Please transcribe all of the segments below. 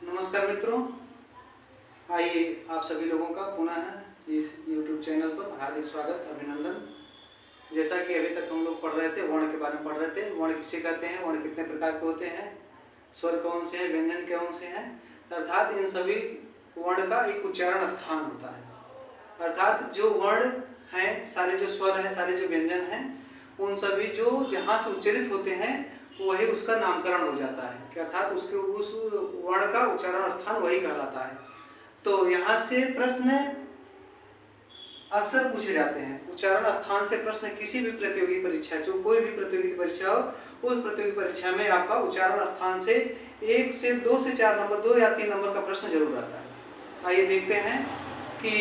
नमस्कार मित्रों, आइए आप सभी लोगों का पुनः इस YouTube चैनल पर हार्दिक स्वागत अभिनंदन। जैसा कि अभी तक हम लोग पढ़ रहे थे, वर्ण के बारे में पढ़ रहे थे। वर्ण किसे कहते हैं, वर्ण कितने प्रकार के होते हैं, स्वर कौन से हैं, व्यंजन कौन से हैं, अर्थात इन सभी वर्ण का एक उच्चारण स्थान होता है। अर्थात जो वर्ण हैं, सारे जो स्वर हैं, सारे जो व्यंजन हैं, उन सभी जो जहाँ से उच्चरित होते हैं वही उसका नामकरण हो जाता है कि अर्थात उसके उस वर्ण का उच्चारण स्थान वही कहलाता है। तो यहाँ से प्रश्न अक्सर पूछे जाते हैं। उच्चारण स्थान से प्रश्न किसी भी प्रतियोगी परीक्षा, जो कोई भी प्रतियोगी परीक्षा हो, उस प्रतियोगी परीक्षा में आपका उच्चारण स्थान से 1 से 2 से 4 नंबर, 2 या 3 नंबर का प्रश्न जरूर आता है। आइए देखते हैं कि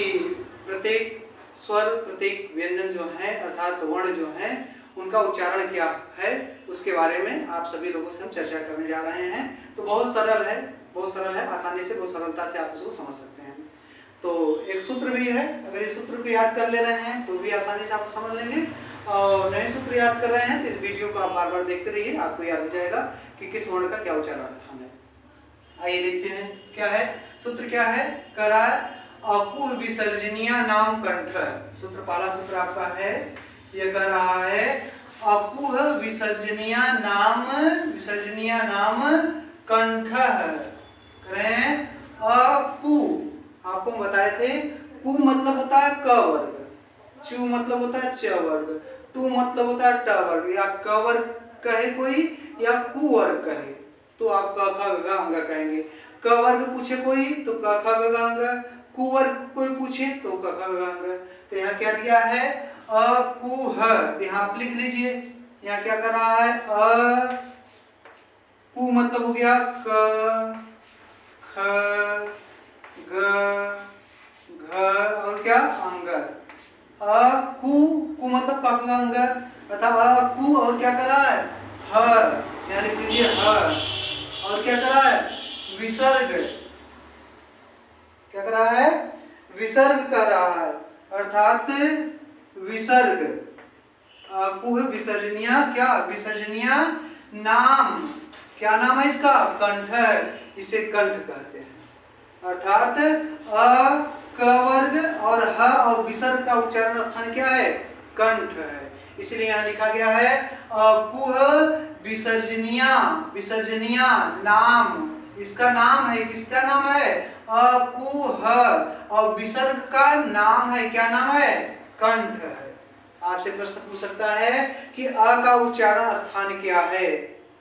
प्रत्येक स्वर, प्रत्येक व्यंजन जो है अर्थात वर्ण जो है उनका उच्चारण क्या है, उसके बारे में आप सभी लोगों से हम चर्चा करने जा रहे हैं। तो बहुत सरल है, आसानी से, बहुत सरलता से आप इसको समझ सकते हैं। तो एक सूत्र भी है, अगर इस सूत्र को याद कर ले रहे हैं तो भी आसानी से आप समझ लेंगे, और नए सूत्र याद कर रहे हैं तो इस वीडियो को आप बार बार देखते रहिए, आपको याद हो जाएगा कि किस वर्ण का क्या उच्चारण स्थान है। आइए देखते हैं क्या है सूत्र। क्या है, करा अकुह विसर्जनीय नाम कंठ। सूत्र, पहला सूत्र आपका है, यह कह रहा है अकुह विसर्जनीय नाम कंठ। करें अकु, आपको बताए थे, कु मतलब होता है क वर्ग, चु मतलब होता है च वर्ग, टू मतलब होता है ट वर्ग, या क वर्ग कहे कोई या कु वर्ग कहे तो आप क ख ग अंग कहेंगे। क वर्ग पूछे कोई तो क ख ग अंग, कु वर्ग कोई पूछे तो क ख ग अंग। तो यहाँ क्या दिया है, अकुह, यहाँ आप लिख लीजिए। यहाँ क्या कर रहा है, कु मतलब हो गया क ख ग घ और क्या अंग। कु मतलब क ख ग अंग, अर्थात अकु और क्या कर रहा है ह, यहाँ लिख लीजिए ह, और क्या कर रहा है विसर्ग। क्या कर रहा है, विसर्ग कर रहा है, अर्थात विसर्ग। कुह विसर्जनीय, क्या विसर्जनीय नाम, क्या नाम है इसका, कंठ, इसे कंठ कहते हैं। अर्थात अ क वर्ग और ह और विसर्ग का उच्चारण स्थान क्या है, कंठ है, इसलिए यहाँ लिखा गया है कुह विसर्जनीय नाम, इसका नाम है, किसका नाम है, अकुह, और विसर्ग का नाम है, क्या नाम है, कंठ है। आपसे प्रश्न पूछ सकता है कि अ का उच्चारण स्थान क्या है,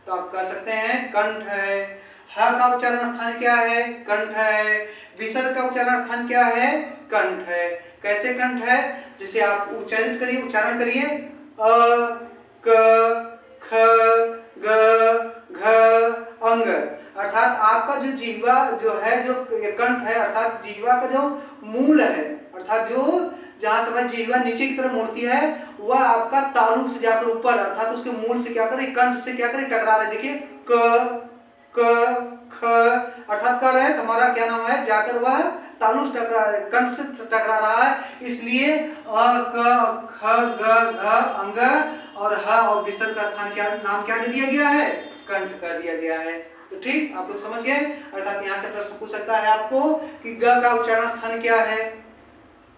तो आप कह सकते हैं कंठ है। ह का उच्चारण स्थान क्या है, कंठ है। विसर्ग का उच्चारण स्थान क्या है, कंठ है। कैसे कंठ है, जिसे आप उच्चारित करिए, उच्चारण करिए, अ क ख ग घ अंग, अर्थात आपका जो जीवा जो है, जो कंठ है, अर्थात जीवा का जो मूल है, अर्थात जो जहां समय जीवा नीचे की तरफ मुड़ती है, वह आपका तालु से जाकर ऊपर, अर्थात उसके मूल से क्या करे, कंठ से क्या करे, टकरा रहे। देखिए क ख, अर्थात कर रहे हैं हमारा क्या नाम है, जाकर वह तालु से टकरा, कंठ से टकरा रहा है, इसलिए अ क ख ग घ अंग और ह और विसर्ग का स्थान क्या, नाम क्या दे दिया गया है, कंठ कर दिया गया है। तो ठीक, आप लोग समझ गए। अर्थात यहाँ से प्रश्न पूछ सकता है आपको कि ग का उच्चारण स्थान क्या है,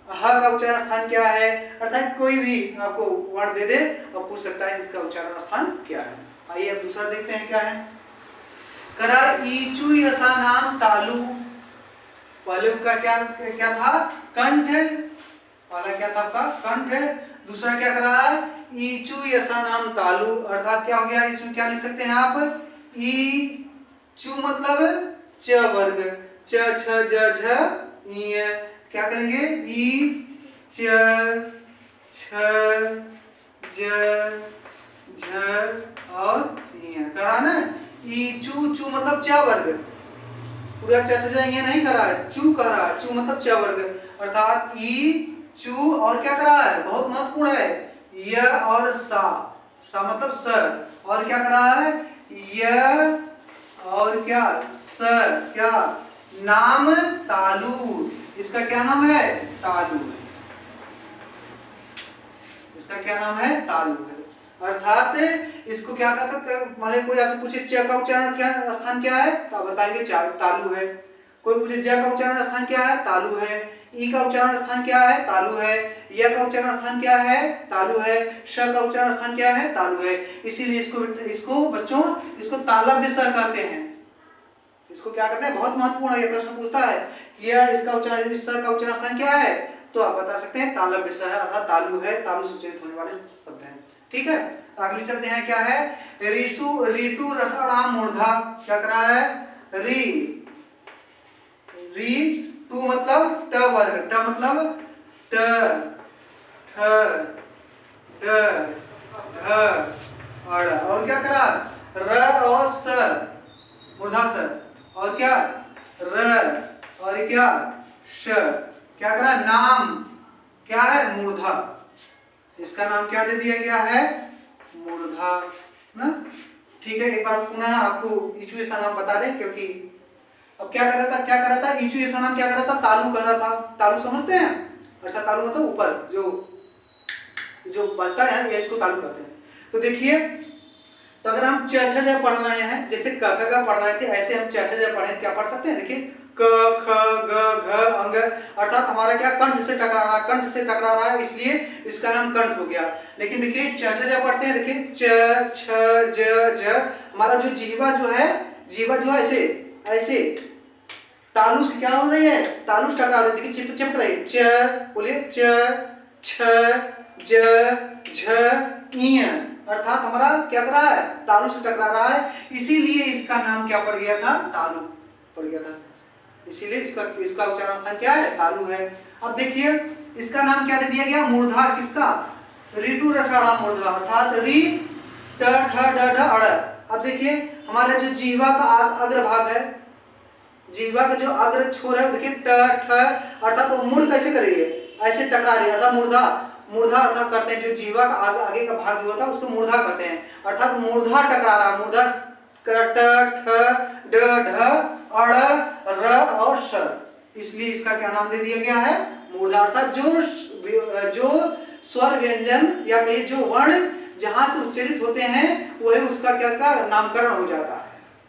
ह का उच्चारण स्थान क्या है, अर्थात कोई भी आपको वर्ण दे दे और पूछ सकता है इसका उच्चारण स्थान क्या है। आइए अब दूसरा देखते हैं क्या है। करा ईचु यसा नाम तालु, पहले का क्या था, कंठ, पहला क्या था आपका कंठ, दूसरा क्या कर रहा है, ईचु यसा नाम तालु, अर्थात क्या हो गया, इसमें क्या लिख सकते हैं आप, ई चु मतलब च वर्ग, च छ ज झ इ, क्या करेंगे, ई च छ ज झ और इ, करा ना, ई चू मतलब च वर्ग, पूरा च छ ज इ नहीं करा है, चू कह रहा है, चू मतलब च वर्ग, अर्थात ई चू और क्या करा है, बहुत महत्वपूर्ण है, य और सा मतलब सर, और क्या करा है, य और क्या सर, क्या नाम तालु, इसका क्या नाम है, तालु है, इसका क्या नाम है, तालु है। अर्थात इसको क्या कर सकते हैं, मान लीजिए कोई आपसे पूछे च का उच्चारण क्या स्थान क्या है, तो आप बताएंगे तालु है। कोई पूछे ज का उच्चारण स्थान क्या है, तालु है। ई का उच्चारण स्थान क्या है, तालु है। य का उच्चारण स्थान क्या है, तालु है। श का उच्चारण स्थान क्या है, तालु है। इसीलिए इसको बच्चों इसको तालव्य स कहते हैं। इसको क्या कहते हैं, बहुत महत्वपूर्ण है, ये प्रश्न पूछता है कि यह इसका उच्चारण, इस स का उच्चारण स्थान क्या है, तो आप बता सकते हैं तालव्य स है, अर्थात तालु है, तालु से उच्चारित होने वाले शब्द हैं। ठीक है, अगली चलते हैं, क्या है, ऋतु रसाणाम मूर्धा, क्या कर रहा है, री टू मतलब ट वर्ग, ट मतलब ट, ठ, ड, ढ, अड़, और क्या करा, र और स, मूर्धा स, और क्या र, और क्या श, क्या करा, नाम क्या है, मूर्धा। इसका नाम क्या दे दिया गया है, मूर्धा ना। ठीक है, एक बार पुनः आपको इचु ऐसा नाम बता दें, क्योंकि अब क्या कर रहा था, इचु ऐसा नाम क्या कर रहा था, तालु कर रहा था। तालु समझते हैं, अच्छा तालु मतलब ऊपर जो बजता है, ये इसको तालु कहते हैं। तो देखिए, तो अगर हम च छ ज पढ़ रहे हैं, जैसे क ख ग पढ़ रहे थे, ऐसे हम च छ ज पढ़े, क्या पढ़ सकते हैं, देखिए क ख ग घ अंग, अर्थात हमारा क्या कंठ से टकरा रहा है, इसलिए इसका नाम कंठ हो गया। लेकिन देखिए च छ ज पढ़ते हैं, देखिए च छ ज झ, हमारा जो जीवा जो है ऐसे तालु से क्या हो रही है, तालु से टकरा रही है, देखिए चिपक रही है, च बोलिए च छ ज झ इ, अर्थात हमारा क्या कर रहा है, तालु से टकरा रहा है, इसीलिए इसका नाम क्या पड़ गया था, तालु पड़ गया था। इसीलिए इसका उच्चारण स्थान क्या है, तालु है। अब देखिए इसका नाम क्या दे दिया गया, मूर्धा, किसका, ऋतु रसाणाम मूर्धा, अर्थात री ट ठ ड ढ अड़। अब देखिए हमारा जो जीवा का अग्रभाग है, जीवा का जो अग्र छोर है, देखिए ट ठ, अर्थात वो मुड़ कैसे कर रही है, ऐसे टकरा रही है, अर्थात मूर्धा अर्थात करते हैं, जो जीवा का आगे का भाग जो होता है उसको मूर्धा कहते हैं, अर्थात मूर्धा टकरा रहा, मूर्धा ट ठ ड ढ अड़ र और श, इसलिए इसका क्या नाम दे दिया गया है, मूर्धा। अर्थात जो स्वर व्यंजन या कहीं जो वर्ण जहां से उच्चारित होते हैं, वही उसका क्या का नामकरण हो जाता है,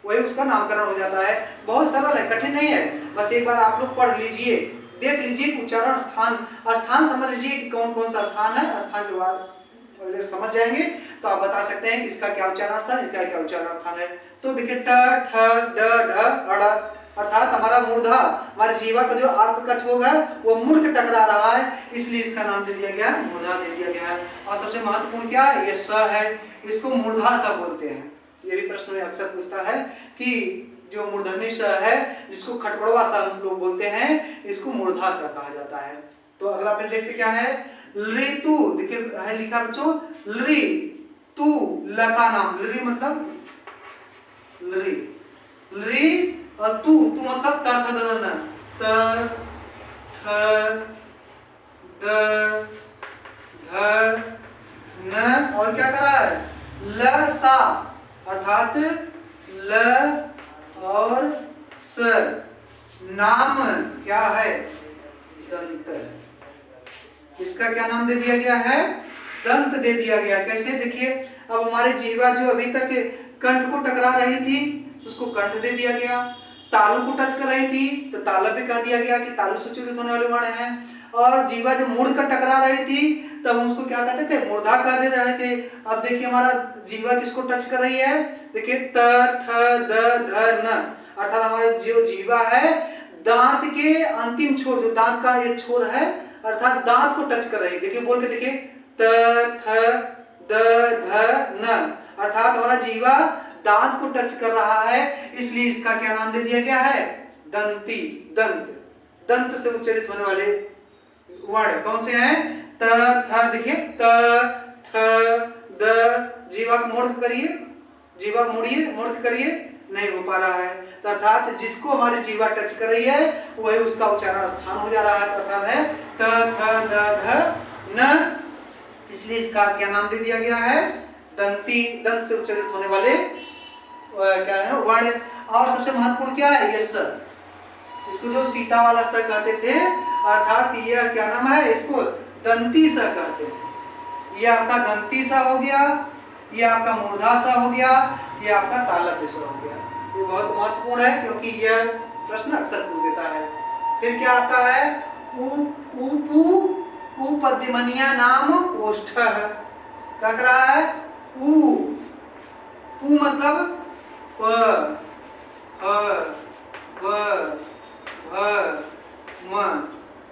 वही उसका नामकरण हो जाता है। बहुत सरल है, कठिन नहीं है, बस एक बार आप लोग पढ़ लीजिए, देख लीजिए उच्चारण स्थान समझ लीजिए कि कौन कौन सा स्थान है, स्थान के बाद अगर समझ जाएंगे तो आप बता सकते हैं कि इसका क्या उच्चारण स्थान, इसका क्या उच्चारण स्थान है। तो देखिए ट ठ ड ढ अड़, अर्थात हमारा मूर्धा, हमारे जीवा का जो आर्क का छोर है वो मुड़ के टकरा रहा है, इसलिए इसका नाम दे दिया गया, मूर्धा दे दिया गया है। और सबसे महत्वपूर्ण क्या है, ये स है, इसको मूर्धा स बोलते हैं। ये भी प्रश्न में अक्सर पूछता है कि जो मूर्धन्य स है, जिसको खटपड़वा सा हम लोग बोलते हैं, इसको मूर्धा स कहा जाता है। तो अगला फिर देखते क्या है, ऋतु, देखिए है लिखा बच्चों, लृ तू लसा नाम, लृ मतलब लृ और तू मतलब त थ द न, त थ द ध न, और क्या करा है, ल सा, अर्थात ल और स, नाम क्या है, दंत। इसका क्या नाम दे दिया गया है, दंत दे दिया गया। कैसे, देखिए अब हमारे जीवा जो अभी तक कंठ को टकरा रही थी, तो उसको कंठ दे दिया गया, तालु को टच कर रही थी तो तालव्य कह दिया गया कि तालु से उच्चारित होने वाले वर्ण हैं, और जीवा जब मुड़ कर टकरा रही थी तब हम उसको क्या कहते थे, मूर्धा कह दे रहे थे। अब देखिए हमारा जीवा किसको टच कर रही है, देखिए त थ द ध न, अर्थात हमारा जो जीवा है दांत के अंतिम छोर, जो दांत का ये छोर है, अर्थात दांत को टच कर रही है। देखिए बोल के देखिए त थ द ध न, अर्थात हमारा जीवा दांत को टच कर रहा है, इसलिए इसका क्या नाम दे दिया गया है, दंती, दंत। दंत से उच्चारित होने वाले वर्ण कौन से हैं, त थ, देखिए त थ द, जीवा को मोड़ करिए, जीवा मोड़िए, मोड़ करिए, नहीं हो पा रहा है, तो अर्थात जिसको हमारी जीवा टच कर रही है वही उसका उच्चारण स्थान हो जा रहा है, अर्थात है त थ द ध न, इसलिए इसका क्या नाम दे दिया गया है, दंती, दंत से उच्चारित होने वाले क्या है वर्ण। और सबसे महत्वपूर्ण क्या है, ये स, इसको जो सीता वाला स कहते थे, अर्थात यह क्या नाम है, इसको दंती स कहते हैं। ये आपका दंती सा हो गया, ये आपका मूर्धाशा हो गया, ये आपका तालव्य स्वर हो गया। ये बहुत महत्वपूर्ण है क्योंकि यह प्रश्न अक्सर पूछ देता है। फिर क्या आपका है उपू उपद्यमनिया नाम ओष्ठः। क्या कर रहा है पू मतलब प फ ब भ म,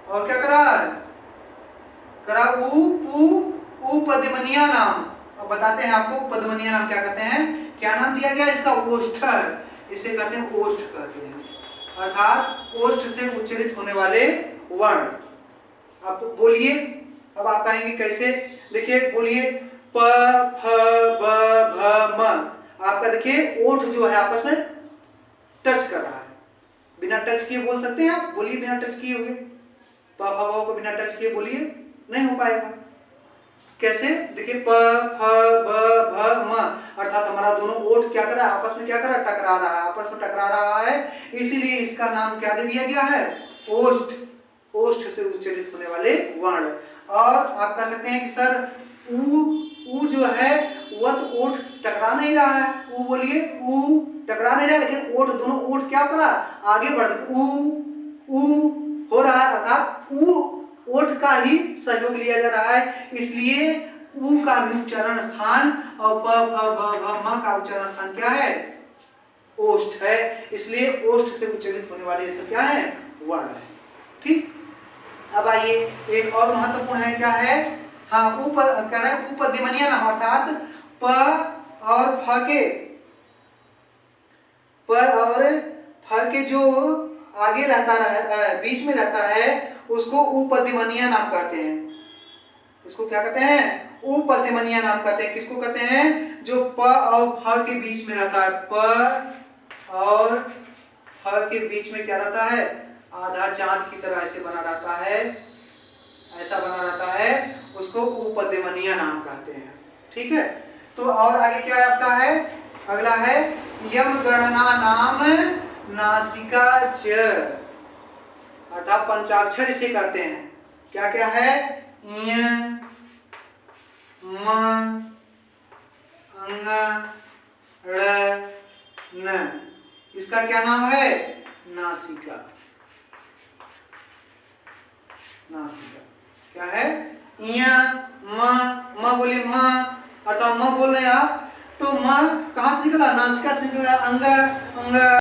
और क्या करा है करा उपद्यमनिया नाम। अब बताते हैं आपको उपद्यमनिया नाम क्या कहते हैं। क्या नाम दिया गया इसका ओष्ठ, इसे कहते हैं ओष्ठ कहते हैं, अर्थात ओष्ठ से उच्चारित होने वाले वर्ण। आप बोलिए, अब आप कहेंगे कैसे, देखिए बोलिए प फ ब भ म। आपका देखिए ओठ जो है आपस में टच कर रहा है, बिना टच किए बोल सकते हैं आप, बोलिए बिना टच किए हुए प फ ब को बिना टच किए बोलिए, नहीं हो पाएगा। कैसे, देखिए प फ ब भ म, अर्थात हमारा दोनों ओठ क्या कर रहा है आपस में, क्या कर रहा है टकरा रहा है, आपस में टकरा रहा है, इसीलिए इसका नाम क्या दे दिया गया है ओष्ठ, ओष्ठ से उच्चारित होने वाले वर्ण। और आप कह सकते हैं कि सर ऊ जो है वह तो ओठ टकरा नहीं रहा है, ऊ बोलिए ऊ टकरा नहीं रहा, लेकिन ओठ दोनों ओठ क्या कर रहा है आगे बढ़ ऊ हो रहा है, अर्थात ऊ ओठ का ही सहयोग लिया जा रहा है, इसलिए ऊ का भी उच्चारण स्थान और प फ ब भ म का उच्चारण स्थान क्या है ओष्ठ है, इसलिए ओष्ठ से उच्चारित होने वाले ये सब क्या है वर्ण है। ठीक, अब आइए एक और महत्वपूर्ण है, क्या है हाँ कह रहे हैं उपद्यमनिया नाम, अर्थात प और फ के जो आगे रहता है बीच में रहता है उसको उपद्यमनिया नाम कहते हैं। इसको क्या कहते हैं उपद्यमनिया नाम कहते हैं। किसको कहते हैं जो प और फ के बीच में रहता है, प और फ के बीच में क्या रहता है आधा चांद की तरह ऐसे बना रहता है, ऐसा बना रहता है, उसको उपद्यमनिया नाम कहते हैं। ठीक है, तो और आगे क्या है आपका है, अगला है यम गणना नाम नासिका च, अर्थात पंचाक्षर इसे करते हैं। क्या क्या है य म अंग ड़ न, इसका क्या नाम है नासिका। नासिका क्या है य म बोलिए म, अर्थात म बोल रहे हैं आप तो म कहां से निकला नासिका से निकला, अंग अंग